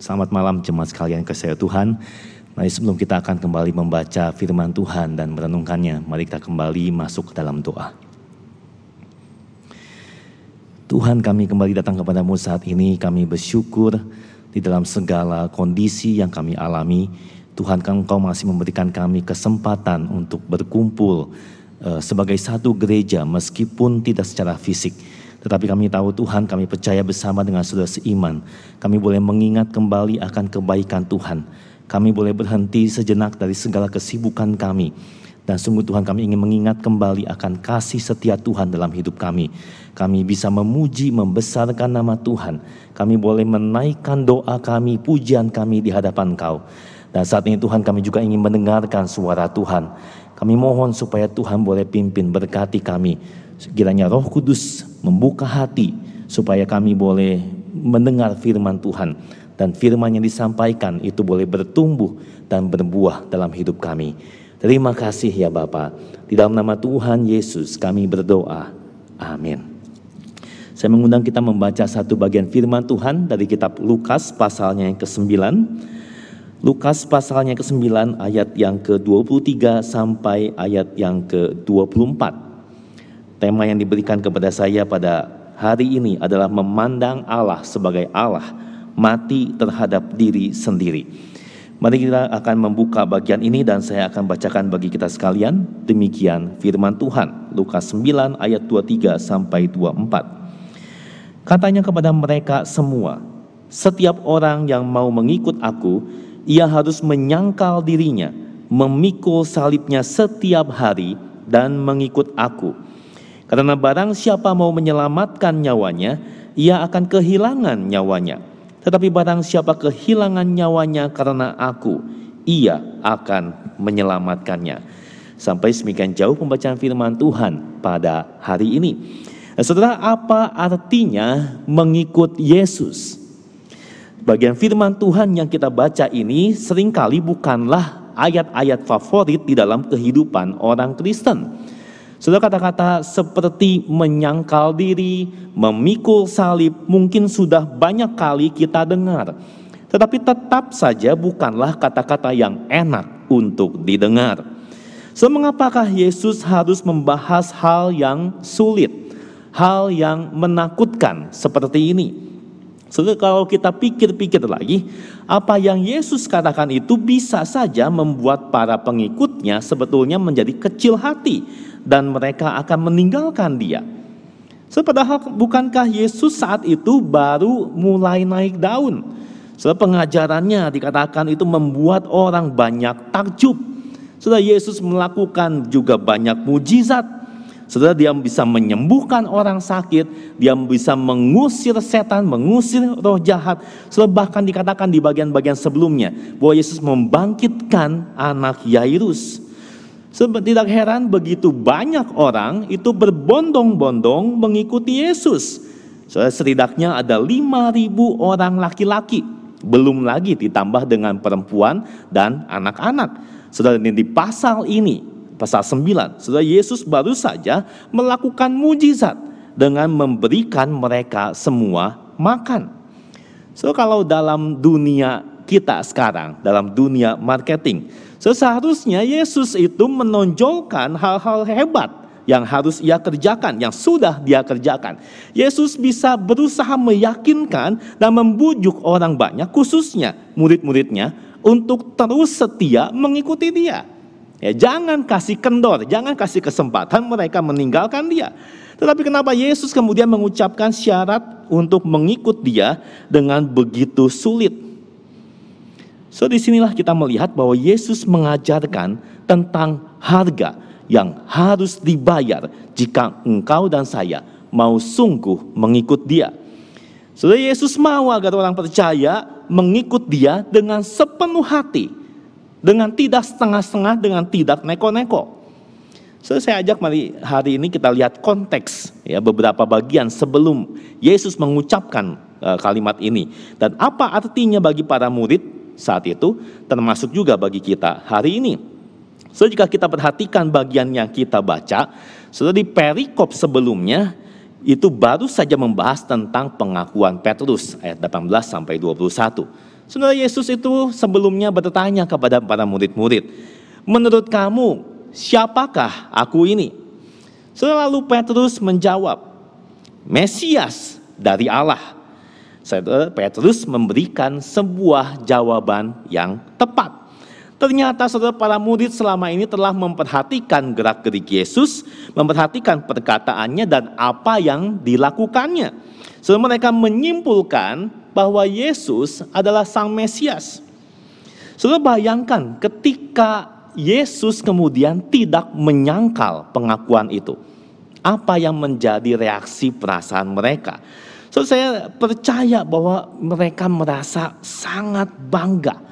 Selamat malam jemaat sekalian kasih Tuhan. Mari sebelum kita akan kembali membaca firman Tuhan dan merenungkannya, mari kita kembali masuk ke dalam doa. Tuhan, kami kembali datang kepadamu saat ini. Kami bersyukur di dalam segala kondisi yang kami alami. Tuhan, Engkau masih memberikan kami kesempatan untuk berkumpul sebagai satu gereja meskipun tidak secara fisik. Tetapi kami tahu Tuhan, kami percaya bersama dengan saudara seiman, kami boleh mengingat kembali akan kebaikan Tuhan. Kami boleh berhenti sejenak dari segala kesibukan kami. Dan sungguh Tuhan, kami ingin mengingat kembali akan kasih setia Tuhan dalam hidup kami. Kami bisa memuji, membesarkan nama Tuhan. Kami boleh menaikkan doa kami, pujian kami di hadapan Engkau. Dan saat ini Tuhan, kami juga ingin mendengarkan suara Tuhan. Kami mohon supaya Tuhan boleh pimpin, berkati kami. Kiranya Roh Kudus membuka hati supaya kami boleh mendengar firman Tuhan. Dan firman yang disampaikan itu boleh bertumbuh dan berbuah dalam hidup kami. Terima kasih ya Bapa. Di dalam nama Tuhan Yesus kami berdoa. Amin. Saya mengundang kita membaca satu bagian firman Tuhan dari kitab Lukas pasalnya yang ke-9. Lukas pasalnya ke-9 ayat yang ke-23 sampai ayat yang ke-24. Tema yang diberikan kepada saya pada hari ini adalah memandang Allah sebagai Allah, mati terhadap diri sendiri. Mari kita akan membuka bagian ini dan saya akan bacakan bagi kita sekalian. Demikian firman Tuhan, Lukas 9 ayat 23 sampai 24. Katanya kepada mereka semua, setiap orang yang mau mengikut aku, ia harus menyangkal dirinya, memikul salibnya setiap hari dan mengikut aku. Karena barang siapa mau menyelamatkan nyawanya, ia akan kehilangan nyawanya. Tetapi barang siapa kehilangan nyawanya karena aku, ia akan menyelamatkannya. Sampai semikian jauh pembacaan firman Tuhan pada hari ini. Saudara, apa artinya mengikut Yesus? Bagian firman Tuhan yang kita baca ini seringkali bukanlah ayat-ayat favorit di dalam kehidupan orang Kristen. Saudara, kata-kata seperti menyangkal diri, memikul salib mungkin sudah banyak kali kita dengar. Tetapi tetap saja bukanlah kata-kata yang enak untuk didengar. So, mengapakah Yesus harus membahas hal yang sulit, hal yang menakutkan seperti ini? Saudara, kalau kita pikir-pikir lagi, apa yang Yesus katakan itu bisa saja membuat para pengikutnya sebetulnya menjadi kecil hati dan mereka akan meninggalkan dia. Padahal bukankah Yesus saat itu baru mulai naik daun? Pengajarannya dikatakan itu membuat orang banyak takjub. Yesus melakukan juga banyak mujizat. Dia bisa menyembuhkan orang sakit, dia bisa mengusir setan, mengusir roh jahat. Bahkan dikatakan di bagian-bagian sebelumnya bahwa Yesus membangkitkan anak Yairus. Tidak heran begitu banyak orang itu berbondong-bondong mengikuti Yesus. Setidaknya ada 5.000 orang laki-laki, belum lagi ditambah dengan perempuan dan anak-anak. Di pasal ini, pasal 9, Yesus baru saja melakukan mujizat dengan memberikan mereka semua makan. Kalau dalam dunia kita sekarang, dalam dunia marketing, seharusnya Yesus itu menonjolkan hal-hal hebat yang harus ia kerjakan, yang sudah dia kerjakan. Yesus bisa berusaha meyakinkan dan membujuk orang banyak, khususnya murid-muridnya, untuk terus setia mengikuti dia. Jangan kasih kendor, jangan kasih kesempatan mereka meninggalkan dia. Tetapi kenapa Yesus kemudian mengucapkan syarat untuk mengikut dia dengan begitu sulit? Disinilah kita melihat bahwa Yesus mengajarkan tentang harga yang harus dibayar jika engkau dan saya mau sungguh mengikut dia. Yesus mau agar orang percaya mengikut dia dengan sepenuh hati, dengan tidak setengah-setengah, dengan tidak neko-neko. Saya ajak mari hari ini kita lihat konteks beberapa bagian sebelum Yesus mengucapkan kalimat ini. Dan apa artinya bagi para murid saat itu, termasuk juga bagi kita hari ini. Jika kita perhatikan bagian yang kita baca, di perikop sebelumnya, itu baru saja membahas tentang pengakuan Petrus ayat 18 sampai 21. Saudara, Yesus itu sebelumnya bertanya kepada para murid-murid, "Menurut kamu, siapakah aku ini?" Saudara, lalu Petrus menjawab, "Mesias dari Allah." Saudara, Petrus memberikan sebuah jawaban yang tepat. Ternyata saudara, para murid selama ini telah memperhatikan gerak-gerik Yesus, memperhatikan perkataannya dan apa yang dilakukannya. Saudara, mereka menyimpulkan bahwa Yesus adalah Sang Mesias. Saudara, bayangkan ketika Yesus kemudian tidak menyangkal pengakuan itu. Apa yang menjadi reaksi perasaan mereka? So, saya percaya bahwa mereka merasa sangat bangga.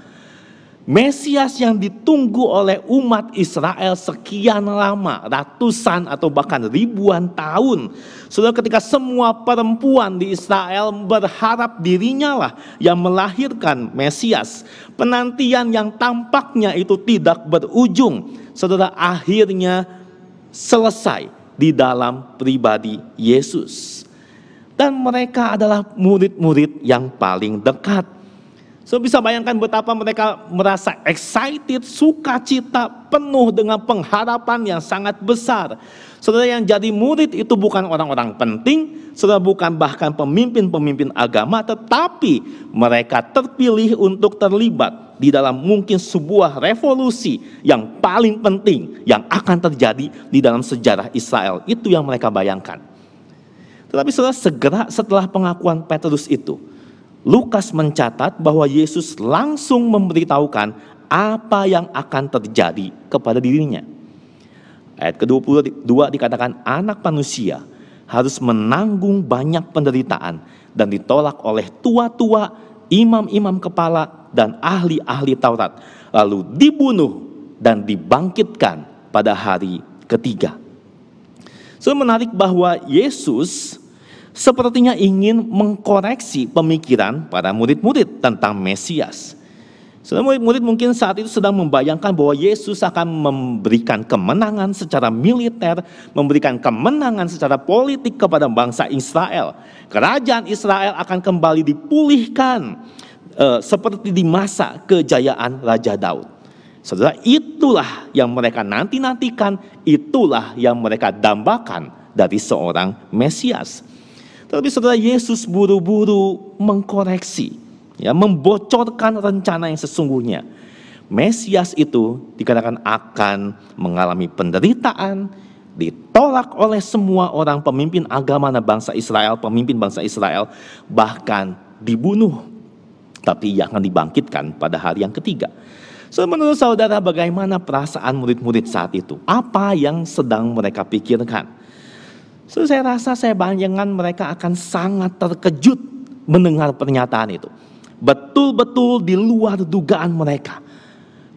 Mesias yang ditunggu oleh umat Israel sekian lama, ratusan atau bahkan ribuan tahun. Saudara, ketika semua perempuan di Israel berharap dirinya lah yang melahirkan Mesias, penantian yang tampaknya itu tidak berujung, saudara, akhirnya selesai di dalam pribadi Yesus. Dan mereka adalah murid-murid yang paling dekat. So, bisa bayangkan betapa mereka merasa excited, sukacita, penuh dengan pengharapan yang sangat besar. Saudara, yang jadi murid itu bukan orang-orang penting, saudara, bukan bahkan pemimpin-pemimpin agama, tetapi mereka terpilih untuk terlibat di dalam mungkin sebuah revolusi yang paling penting yang akan terjadi di dalam sejarah Israel. Itu yang mereka bayangkan. Tetapi saudara, segera setelah pengakuan Petrus itu, Lukas mencatat bahwa Yesus langsung memberitahukan apa yang akan terjadi kepada dirinya. Ayat ke-22 dikatakan, "Anak manusia harus menanggung banyak penderitaan dan ditolak oleh tua-tua, imam-imam kepala, dan ahli-ahli Taurat, lalu dibunuh dan dibangkitkan pada hari ketiga." So, menarik bahwa Yesus sepertinya ingin mengkoreksi pemikiran para murid-murid tentang Mesias. Saudara, murid-murid mungkin saat itu sedang membayangkan bahwa Yesus akan memberikan kemenangan secara militer, memberikan kemenangan secara politik kepada bangsa Israel. Kerajaan Israel akan kembali dipulihkan seperti di masa kejayaan Raja Daud. Saudara, itulah yang mereka nanti-nantikan, itulah yang mereka dambakan dari seorang Mesias. Tapi saudara, Yesus buru-buru mengkoreksi, membocorkan rencana yang sesungguhnya. Mesias itu dikatakan akan mengalami penderitaan, ditolak oleh semua orang pemimpin agama dan bangsa Israel, pemimpin bangsa Israel, bahkan dibunuh. Tapi ia akan dibangkitkan pada hari yang ketiga. So, menurut saudara, bagaimana perasaan murid-murid saat itu? Apa yang sedang mereka pikirkan? So, saya rasa saya bayangkan mereka akan sangat terkejut mendengar pernyataan itu. Betul-betul di luar dugaan mereka.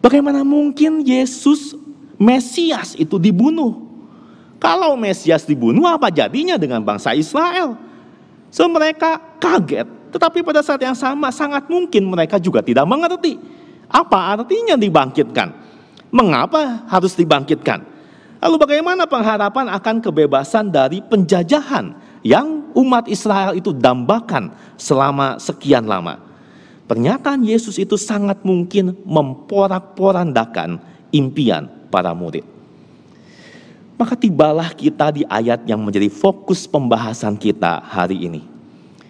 Bagaimana mungkin Yesus Mesias itu dibunuh? Kalau Mesias dibunuh, apa jadinya dengan bangsa Israel? So, mereka kaget. Tetapi pada saat yang sama sangat mungkin mereka juga tidak mengerti apa artinya dibangkitkan. Mengapa harus dibangkitkan? Lalu bagaimana pengharapan akan kebebasan dari penjajahan yang umat Israel itu dambakan selama sekian lama? Pernyataan Yesus itu sangat mungkin memporak-porandakan impian para murid. Maka tibalah kita di ayat yang menjadi fokus pembahasan kita hari ini.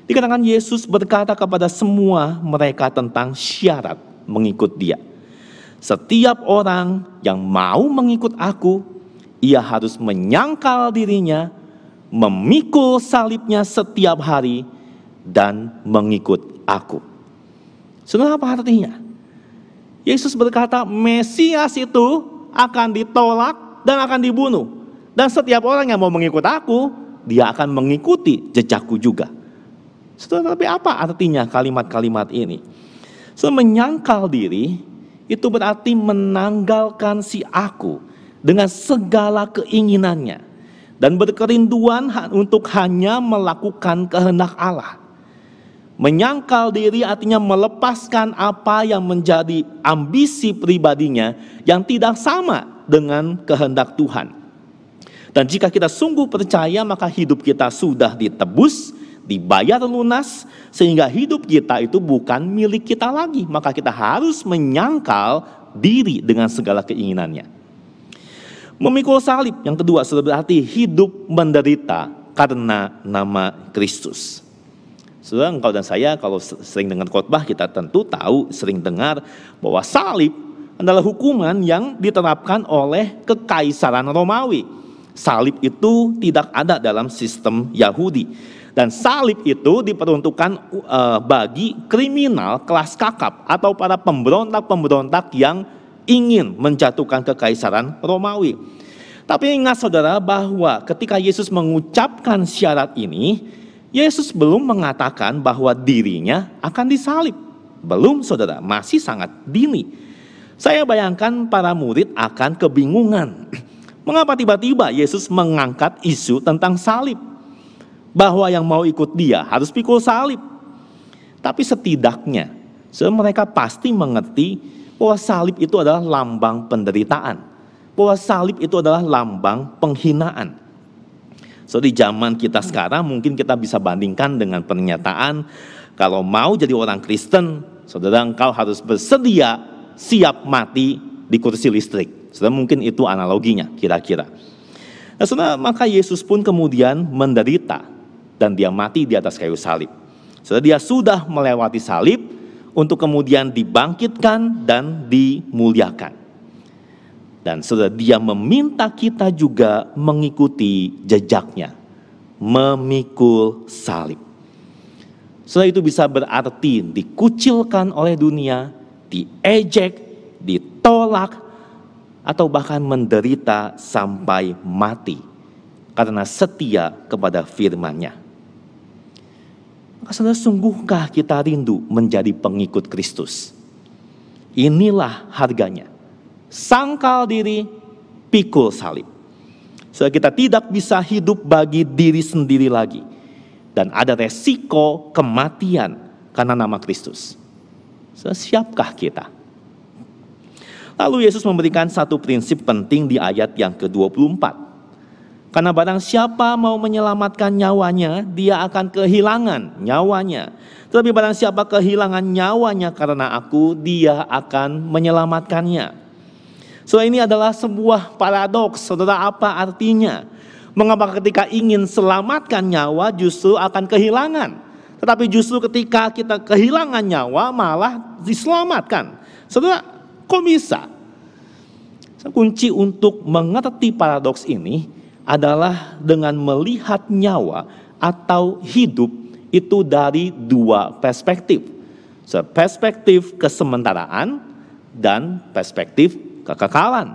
Dikatakan Yesus berkata kepada semua mereka tentang syarat mengikut Dia. Setiap orang yang mau mengikut aku, ia harus menyangkal dirinya, memikul salibnya setiap hari, dan mengikut aku. Saudara, apa artinya? Yesus berkata Mesias itu akan ditolak dan akan dibunuh. Dan setiap orang yang mau mengikut aku, dia akan mengikuti jejakku juga. Saudara, tapi apa artinya kalimat-kalimat ini? So, menyangkal diri itu berarti menanggalkan si aku dengan segala keinginannya dan berkerinduan untuk hanya melakukan kehendak Allah. Menyangkal diri artinya melepaskan apa yang menjadi ambisi pribadinya yang tidak sama dengan kehendak Tuhan. Dan jika kita sungguh percaya, maka hidup kita sudah ditebus, dibayar lunas, sehingga hidup kita itu bukan milik kita lagi. Maka kita harus menyangkal diri dengan segala keinginannya. Memikul salib yang kedua sudah berarti hidup menderita karena nama Kristus. Saudara, engkau dan saya kalau sering dengar khotbah, kita tentu tahu, sering dengar bahwa salib adalah hukuman yang diterapkan oleh kekaisaran Romawi. Salib itu tidak ada dalam sistem Yahudi. Dan salib itu diperuntukkan bagi kriminal kelas kakap atau para pemberontak-pemberontak yang ingin menjatuhkan kekaisaran Romawi. Tapi ingat saudara bahwa ketika Yesus mengucapkan syarat ini, Yesus belum mengatakan bahwa dirinya akan disalib. Belum saudara, masih sangat dini. Saya bayangkan para murid akan kebingungan. Mengapa tiba-tiba Yesus mengangkat isu tentang salib? Bahwa yang mau ikut dia harus pikul salib. Tapi setidaknya mereka pasti mengerti bahwa salib itu adalah lambang penderitaan. Bahwa salib itu adalah lambang penghinaan. So di zaman kita sekarang mungkin kita bisa bandingkan dengan pernyataan, kalau mau jadi orang Kristen, saudara, engkau harus bersedia siap mati di kursi listrik. Saudara, mungkin itu analoginya kira-kira. Nah, saudara, maka Yesus pun kemudian menderita dan dia mati di atas kayu salib. Saudara, dia sudah melewati salib untuk kemudian dibangkitkan dan dimuliakan. Dan saudara, dia meminta kita juga mengikuti jejaknya, memikul salib. Saudara, itu bisa berarti dikucilkan oleh dunia, diejek, ditolak, atau bahkan menderita sampai mati karena setia kepada firman-Nya. Maka saudara, sungguhkah kita rindu menjadi pengikut Kristus? Inilah harganya. Sangkal diri, pikul salib. Saudara, kita tidak bisa hidup bagi diri sendiri lagi. Dan ada resiko kematian karena nama Kristus. Saudara, siapkah kita? Lalu Yesus memberikan satu prinsip penting di ayat yang ke-24. Karena barang siapa mau menyelamatkan nyawanya, dia akan kehilangan nyawanya. Tetapi barang siapa kehilangan nyawanya karena aku, dia akan menyelamatkannya. So ini adalah sebuah paradoks. Saudara, apa artinya? Mengapa ketika ingin selamatkan nyawa justru akan kehilangan? Tetapi justru ketika kita kehilangan nyawa malah diselamatkan. Saudara, kok bisa? Kunci untuk mengerti paradoks ini adalah dengan melihat nyawa atau hidup itu dari dua perspektif. Perspektif kesementaraan dan perspektif kekekalan.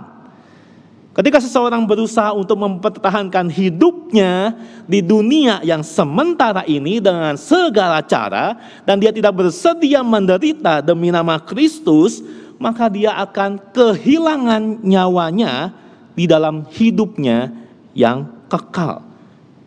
Ketika seseorang berusaha untuk mempertahankan hidupnya di dunia yang sementara ini dengan segala cara, dan dia tidak bersedia menderita demi nama Kristus, maka dia akan kehilangan nyawanya di dalam hidupnya yang kekal.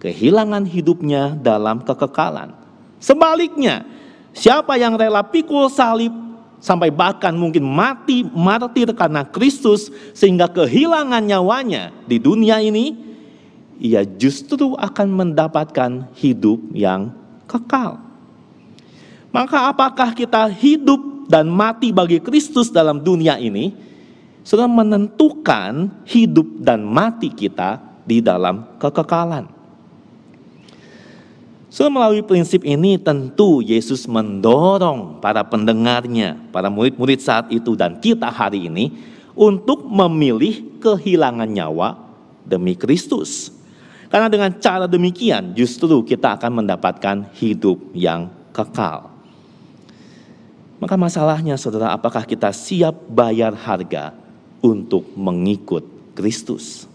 Kehilangan hidupnya dalam kekekalan. Sebaliknya, siapa yang rela pikul salib sampai bahkan mungkin mati martir karena Kristus sehingga kehilangan nyawanya di dunia ini, ia justru akan mendapatkan hidup yang kekal. Maka apakah kita hidup dan mati bagi Kristus dalam dunia ini sudah menentukan hidup dan mati kita di dalam kekekalan. So, melalui prinsip ini tentu Yesus mendorong para pendengarnya, para murid-murid saat itu dan kita hari ini untuk memilih kehilangan nyawa demi Kristus. Karena dengan cara demikian justru kita akan mendapatkan hidup yang kekal. Maka masalahnya saudara, apakah kita siap bayar harga untuk mengikut Kristus?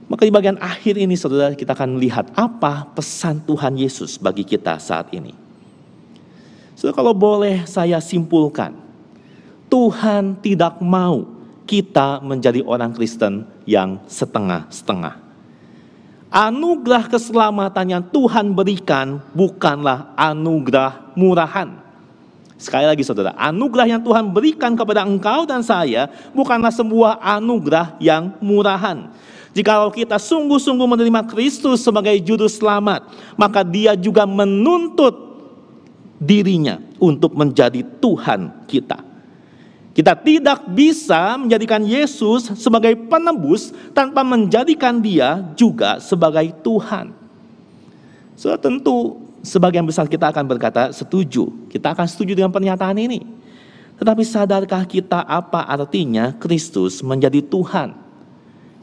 Maka di bagian akhir ini saudara, kita akan melihat apa pesan Tuhan Yesus bagi kita saat ini. Saudara, kalau boleh saya simpulkan, Tuhan tidak mau kita menjadi orang Kristen yang setengah-setengah. Anugerah keselamatan yang Tuhan berikan bukanlah anugerah murahan. Sekali lagi saudara, anugerah yang Tuhan berikan kepada engkau dan saya bukanlah sebuah anugerah yang murahan. Jikalau kita sungguh-sungguh menerima Kristus sebagai juru selamat, maka Dia juga menuntut dirinya untuk menjadi Tuhan kita. Kita tidak bisa menjadikan Yesus sebagai penebus tanpa menjadikan Dia juga sebagai Tuhan. So, tentu sebagian besar kita akan berkata setuju. Kita akan setuju dengan pernyataan ini. Tetapi sadarkah kita apa artinya Kristus menjadi Tuhan?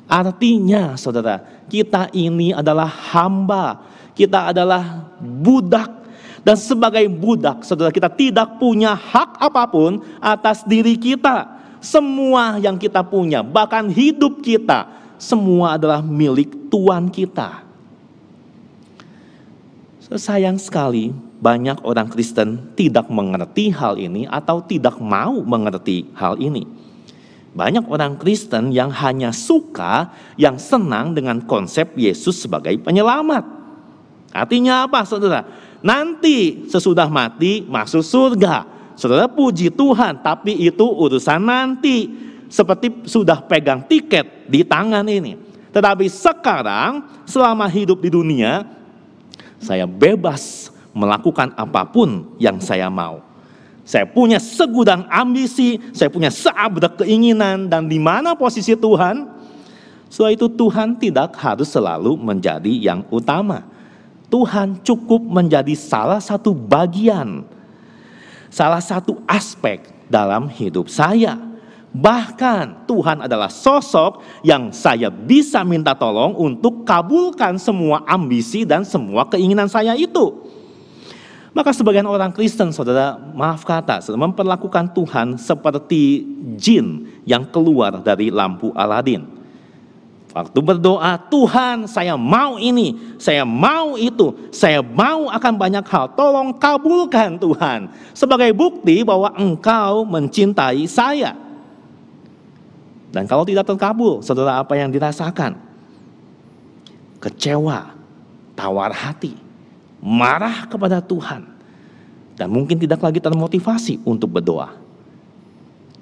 Artinya, saudara, kita ini adalah hamba, kita adalah budak. Dan sebagai budak, saudara, kita tidak punya hak apapun atas diri kita. Semua yang kita punya, bahkan hidup kita, semua adalah milik Tuhan kita. Sayang sekali, banyak orang Kristen tidak mengerti hal ini atau tidak mau mengerti hal ini. Banyak orang Kristen yang hanya suka, yang senang dengan konsep Yesus sebagai penyelamat. Artinya apa, saudara? Nanti sesudah mati masuk surga. Saudara puji Tuhan, tapi itu urusan nanti. Seperti sudah pegang tiket di tangan ini. Tetapi sekarang selama hidup di dunia, saya bebas melakukan apapun yang saya mau. Saya punya segudang ambisi, saya punya seabrak keinginan, dan di mana posisi Tuhan? Setelah itu Tuhan tidak harus selalu menjadi yang utama. Tuhan cukup menjadi salah satu bagian, salah satu aspek dalam hidup saya. Bahkan Tuhan adalah sosok yang saya bisa minta tolong untuk kabulkan semua ambisi dan semua keinginan saya itu. Maka sebagian orang Kristen, saudara, maaf kata, saudara, memperlakukan Tuhan seperti jin yang keluar dari lampu Aladin. Waktu berdoa, Tuhan saya mau ini, saya mau itu, saya mau akan banyak hal, tolong kabulkan Tuhan. Sebagai bukti bahwa Engkau mencintai saya. Dan kalau tidak terkabul, saudara, apa yang dirasakan? Kecewa, tawar hati, marah kepada Tuhan, dan mungkin tidak lagi termotivasi untuk berdoa.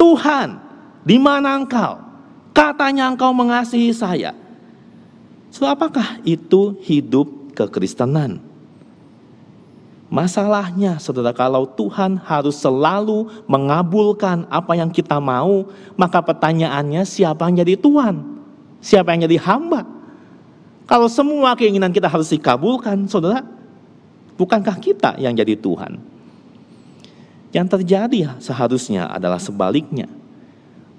Tuhan, di mana Engkau? Katanya Engkau mengasihi saya. So, apakah itu hidup kekristenan? Masalahnya, saudara, kalau Tuhan harus selalu mengabulkan apa yang kita mau, maka pertanyaannya siapa yang jadi Tuhan? Siapa yang jadi hamba? Kalau semua keinginan kita harus dikabulkan, saudara, bukankah kita yang jadi Tuhan? Yang terjadi seharusnya adalah sebaliknya.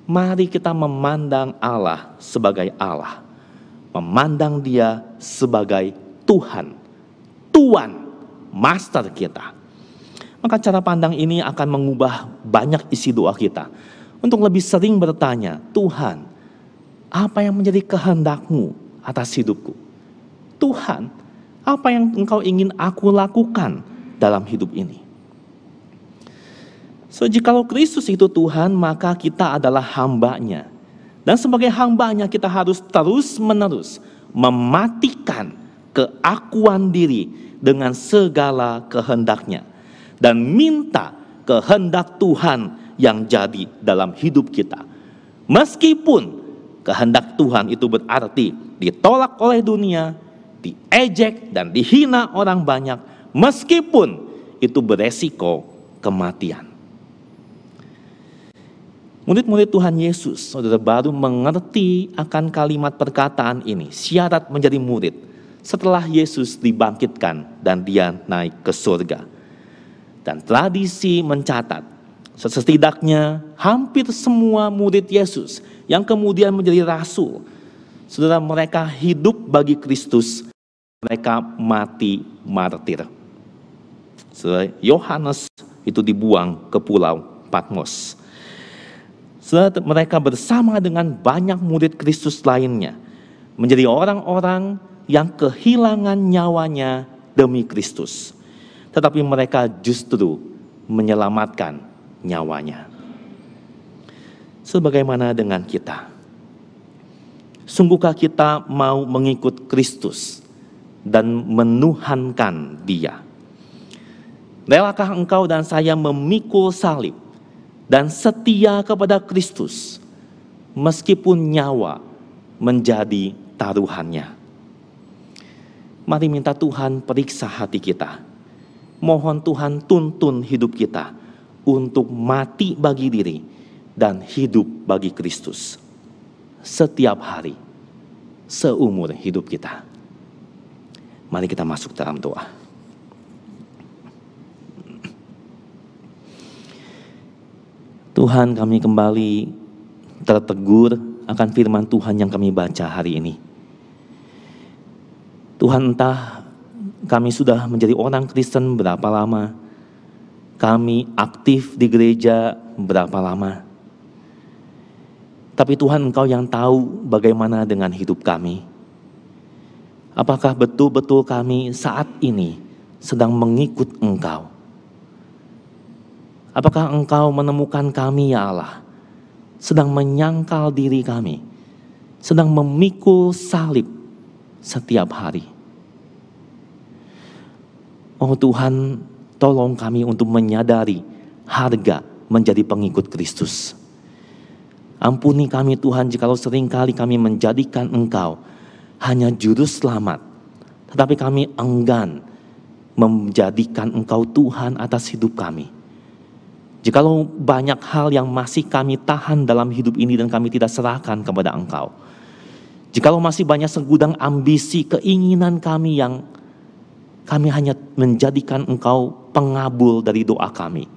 Mari kita memandang Allah sebagai Allah. Memandang Dia sebagai Tuhan. Tuhan, master kita. Maka cara pandang ini akan mengubah banyak isi doa kita. Untuk lebih sering bertanya, Tuhan, apa yang menjadi kehendak-Mu atas hidupku? Tuhan, apa yang Engkau ingin aku lakukan dalam hidup ini? So, jikalau Kristus itu Tuhan, maka kita adalah hamba-Nya. Dan sebagai hamba-Nya kita harus terus-menerus mematikan keakuan diri dengan segala kehendak-Nya. Dan minta kehendak Tuhan yang jadi dalam hidup kita. Meskipun kehendak Tuhan itu berarti ditolak oleh dunia, diejek dan dihina orang banyak, meskipun itu beresiko kematian. Murid-murid Tuhan Yesus, saudara, baru mengerti akan kalimat perkataan ini, syarat menjadi murid, setelah Yesus dibangkitkan dan Dia naik ke surga. Dan tradisi mencatat, setidaknya hampir semua murid Yesus yang kemudian menjadi rasul, saudara, mereka hidup bagi Kristus, mereka mati martir. Saudara, Yohanes itu dibuang ke pulau Patmos. Mereka bersama dengan banyak murid Kristus lainnya menjadi orang-orang yang kehilangan nyawanya demi Kristus. Tetapi mereka justru menyelamatkan nyawanya. Sebagaimana dengan kita? Sungguhkah kita mau mengikut Kristus dan menuhankan Dia? Relakah engkau dan saya memikul salib dan setia kepada Kristus, meskipun nyawa menjadi taruhannya. Mari minta Tuhan periksa hati kita. Mohon Tuhan tuntun hidup kita untuk mati bagi diri dan hidup bagi Kristus setiap hari seumur hidup kita. Mari kita masuk dalam doa. Tuhan, kami kembali tertegur akan firman Tuhan yang kami baca hari ini. Tuhan, entah kami sudah menjadi orang Kristen berapa lama, kami aktif di gereja berapa lama, tapi Tuhan, Engkau yang tahu bagaimana dengan hidup kami. Apakah betul-betul kami saat ini sedang mengikut Engkau? Apakah Engkau menemukan kami, ya Allah, sedang menyangkal diri kami, sedang memikul salib setiap hari? Oh Tuhan, tolong kami untuk menyadari harga menjadi pengikut Kristus. Ampuni kami Tuhan, jikalau seringkali kami menjadikan Engkau hanya juru selamat, tetapi kami enggan menjadikan Engkau Tuhan atas hidup kami. Jikalau banyak hal yang masih kami tahan dalam hidup ini dan kami tidak serahkan kepada Engkau. Jikalau masih banyak segudang ambisi, keinginan kami yang kami hanya menjadikan Engkau pengabul dari doa kami.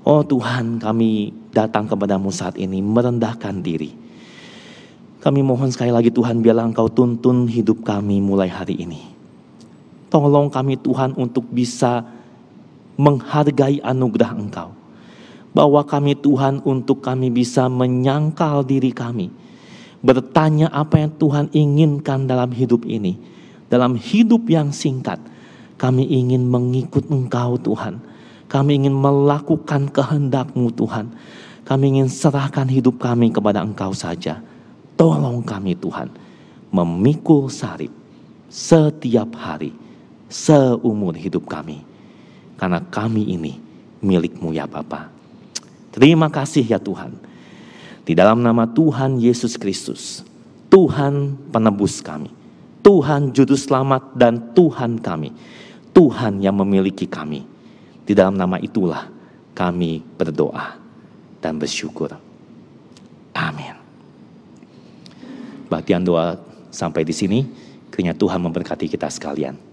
Oh Tuhan, kami datang kepadamu saat ini merendahkan diri. Kami mohon sekali lagi Tuhan, biarlah Engkau tuntun hidup kami mulai hari ini. Tolong kami Tuhan untuk bisa menghargai anugerah Engkau. Bawa kami Tuhan untuk kami bisa menyangkal diri kami. Bertanya apa yang Tuhan inginkan dalam hidup ini. Dalam hidup yang singkat, kami ingin mengikut Engkau Tuhan. Kami ingin melakukan kehendak-Mu Tuhan. Kami ingin serahkan hidup kami kepada Engkau saja. Tolong kami Tuhan memikul salib setiap hari seumur hidup kami. Karena kami ini milik-Mu ya Bapa. Terima kasih ya Tuhan. Di dalam nama Tuhan Yesus Kristus, Tuhan penebus kami, Tuhan juru selamat dan Tuhan kami, Tuhan yang memiliki kami. Di dalam nama itulah kami berdoa dan bersyukur. Amin. Bacaan doa sampai di sini. Kiranya Tuhan memberkati kita sekalian.